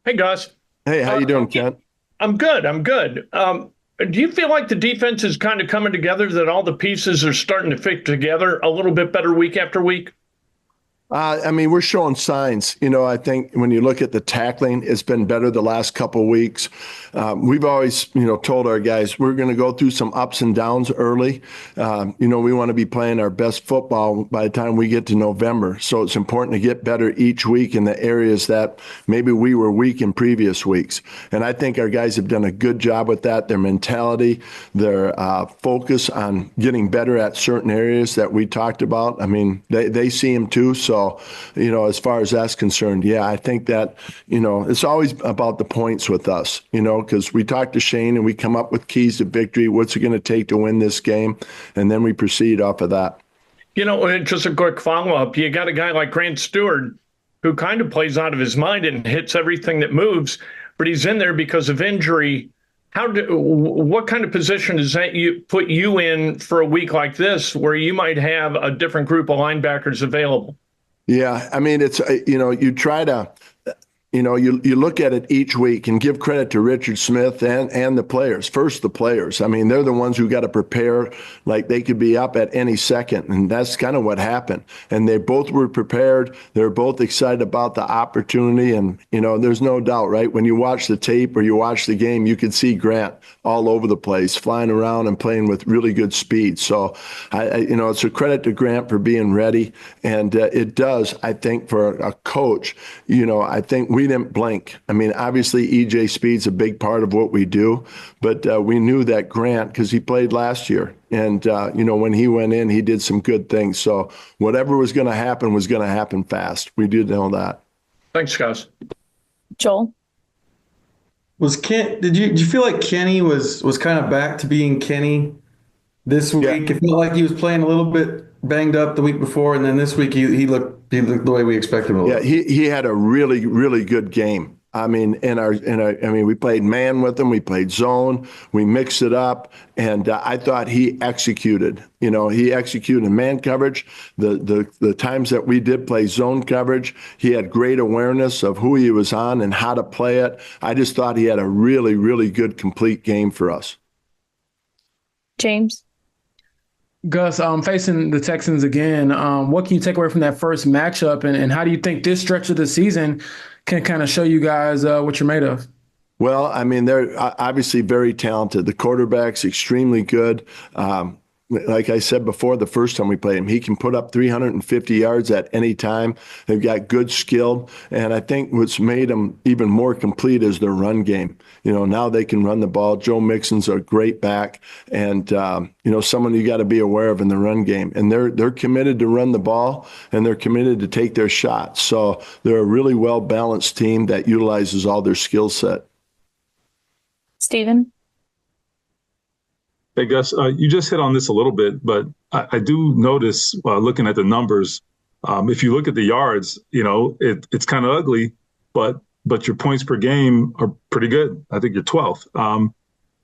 Hey, Gus. Hey, how you doing, Kent? I'm good. I'm good. Do you feel like the defense is kind of coming together, that all the pieces are starting to fit together a little bit better week after week? We're showing signs. I think when you look at the tackling, it's been better the last couple of weeks. We've always, told our guys we're going to go through some ups and downs early. We want to be playing our best football by the time we get to November. So it's important to get better each week in the areas that maybe we were weak in previous weeks. And I think our guys have done a good job with that. Their mentality, their focus on getting better at certain areas that we talked about. I mean, they see them too. So, as far as that's concerned, yeah, I think that, it's always about the points with us, because we talk to Shane and we come up with keys to victory. What's it going to take to win this game? And then we proceed off of that. Just a quick follow up. You got a guy like Grant Stewart who kind of plays out of his mind and hits everything that moves, but he's in there because of injury. What kind of position does that put you in for a week like this, where you might have a different group of linebackers available? Yeah, I mean, it's, you try to, you look at it each week and give credit to Richard Smith and the players. First, the players. I mean, they're the ones who got to prepare like they could be up at any second. And that's kind of what happened. And they both were prepared. They're both excited about the opportunity. And, there's no doubt, right? When you watch the tape or you watch the game, you could see Grant all over the place, flying around and playing with really good speed. So, it's a credit to Grant for being ready. And it does, I think, for a coach, I think we didn't blink. I mean, obviously, EJ Speed's a big part of what we do, but we knew that Grant, because he played last year. And, when he went in, he did some good things. So whatever was going to happen fast. We did know that. Thanks, guys. Joel. Did you feel like Kenny was kind of back to being Kenny this Yeah. week? It felt like he was playing a little bit banged up the week before, and then this week he looked the way we expected him to Yeah, look. he had a really, really good game. I mean, we played man with him. We played zone. We mixed it up, and I thought he executed. He executed man coverage. The times that we did play zone coverage, he had great awareness of who he was on and how to play it. I just thought he had a really, really good complete game for us. James. Gus, facing the Texans again, what can you take away from that first matchup, and how do you think this stretch of the season can kind of show you guys what you're made of? Well, I mean, they're obviously very talented. The quarterback's extremely good. Like I said before, the first time we played him, he can put up 350 yards at any time. They've got good skill. And I think what's made them even more complete is their run game. Now they can run the ball. Joe Mixon's a great back and, someone you got to be aware of in the run game. And they're committed to run the ball and they're committed to take their shots. So they're a really well-balanced team that utilizes all their skill set. Stephen. Hey, Gus, you just hit on this a little bit, but I do notice looking at the numbers, if you look at the yards, it's kind of ugly, but your points per game are pretty good. I think you're 12th.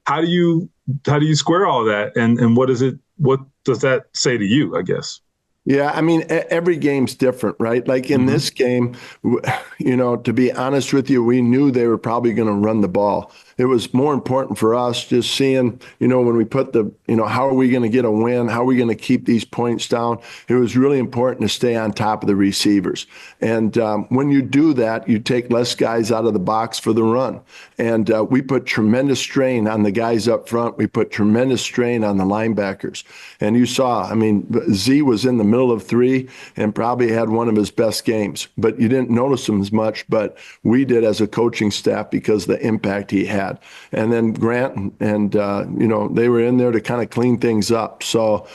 How do you square all that, and what does that say to you, I guess? Yeah, I mean, every game's different, right? Like in this game, to be honest with you, we knew they were probably going to run the ball. It was more important for us just seeing, when we put how are we going to get a win? How are we going to keep these points down? It was really important to stay on top of the receivers. And when you do that, you take less guys out of the box for the run. And we put tremendous strain on the guys up front. We put tremendous strain on the linebackers. And you saw, I mean, Z was in the middle of three and probably had one of his best games. But you didn't notice him as much, but we did as a coaching staff because of the impact he had. And then Grant and they were in there to kind of clean things up. So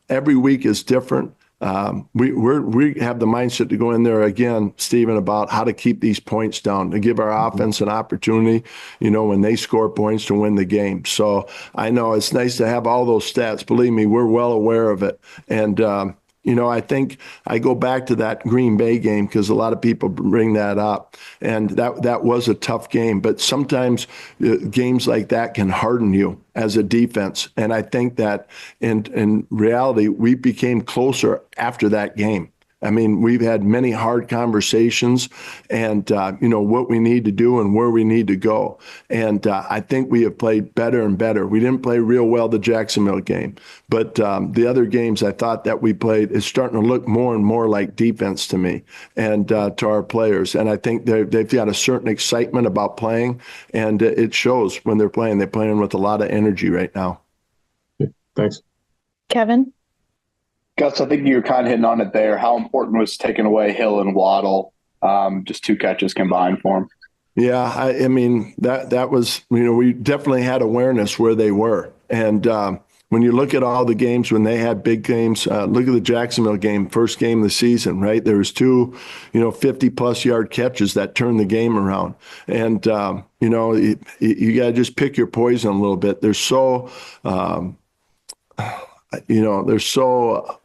every week is different. We have the mindset to go in there again, Stephen, about how to keep these points down, to give our offense an opportunity, when they score points to win the game. So I know it's nice to have all those stats. Believe me, we're well aware of it. And, I think I go back to that Green Bay game because a lot of people bring that up. And that was a tough game. But sometimes games like that can harden you as a defense. And I think that in reality, we became closer after that game. I mean, we've had many hard conversations and, what we need to do and where we need to go. And I think we have played better and better. We didn't play real well the Jacksonville game, but the other games I thought that we played is starting to look more and more like defense to me and to our players. And I think they've got a certain excitement about playing, and it shows when they're playing. They're playing with a lot of energy right now. Thanks. Kevin? Gus, I think you were kind of hitting on it there. How important was taking away Hill and Waddle? Just 2 catches combined for him. Yeah, I mean, that was, we definitely had awareness where they were. And when you look at all the games when they had big games, look at the Jacksonville game, first game of the season, right? There was 2, 50-plus yard catches that turned the game around. And, you got to just pick your poison a little bit. They're so, they're so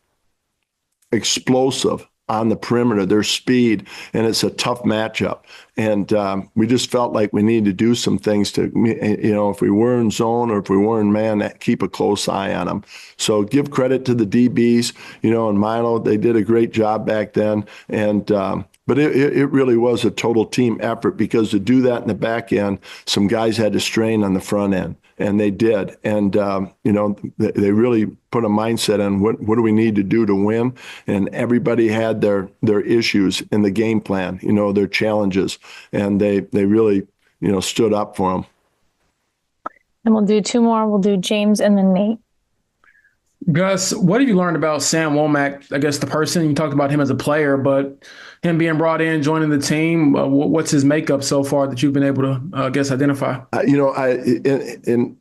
explosive on the perimeter, their speed, and it's a tough matchup. And we just felt like we needed to do some things to, if we were in zone or if we were in man, keep a close eye on them. So give credit to the DBs, and Milo, they did a great job back then. And but it really was a total team effort, because to do that in the back end, some guys had to strain on the front end, and they did. And, they really put a mindset on what do we need to do to win. And everybody had their issues in the game plan, their challenges, and they really, stood up for them. And we'll do 2 more. We'll do James and then Nate. Gus, what have you learned about Sam Womack? I guess the person, you talked about him as a player, but him being brought in, joining the team, what's his makeup so far that you've been able to, identify? In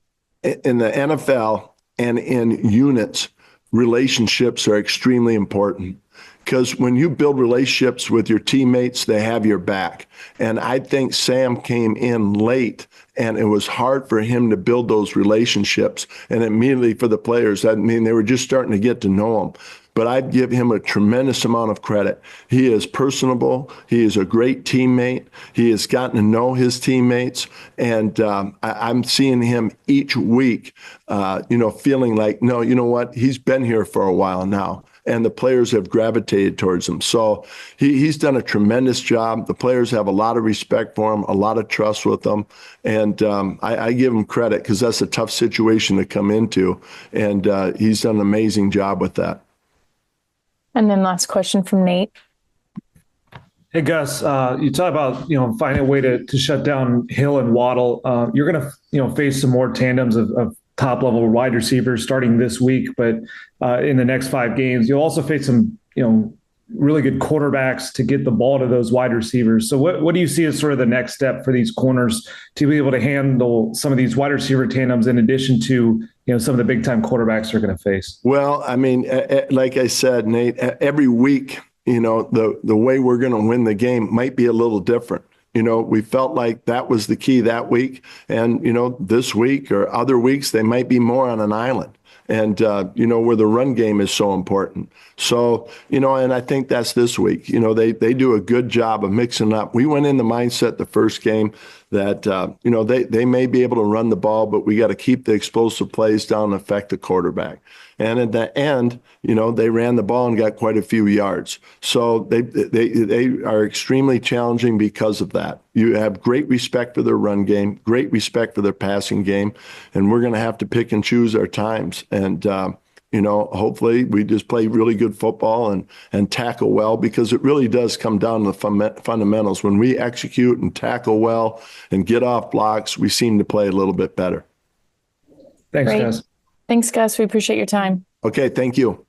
the NFL and in units, relationships are extremely important. Because when you build relationships with your teammates, they have your back. And I think Sam came in late, and it was hard for him to build those relationships. And immediately for the players, I mean, they were just starting to get to know him. But I'd give him a tremendous amount of credit. He is personable. He is a great teammate. He has gotten to know his teammates. And I'm seeing him each week, feeling like, no, you know what? He's been here for a while now. And the players have gravitated towards him. So he's done a tremendous job. The players have a lot of respect for him, a lot of trust with him. And I give him credit, because that's a tough situation to come into. And he's done an amazing job with that. And then last question from Nate. Hey, Gus, you talk about, finding a way to shut down Hill and Waddle. You're going to, face some more tandems of top-level wide receivers starting this week, but in the next 5 games, you'll also face some, really good quarterbacks to get the ball to those wide receivers. So what do you see as sort of the next step for these corners to be able to handle some of these wide receiver tandems, in addition to, some of the big-time quarterbacks they're going to face? Well, I mean, like I said, Nate, every week, the way we're going to win the game might be a little different. We felt like that was the key that week. And, this week or other weeks, they might be more on an island. And, where the run game is so important. So, and I think that's this week. They do a good job of mixing up. We went in the mindset the first game that, they may be able to run the ball, but we got to keep the explosive plays down and affect the quarterback. And at the end, they ran the ball and got quite a few yards. So they are extremely challenging because of that. You have great respect for their run game, great respect for their passing game, and we're going to have to pick and choose our times. And, hopefully we just play really good football and tackle well, because it really does come down to the fundamentals. When we execute and tackle well and get off blocks, we seem to play a little bit better. Thanks, Great. guys. Thanks, Gus. We appreciate your time. Okay, thank you.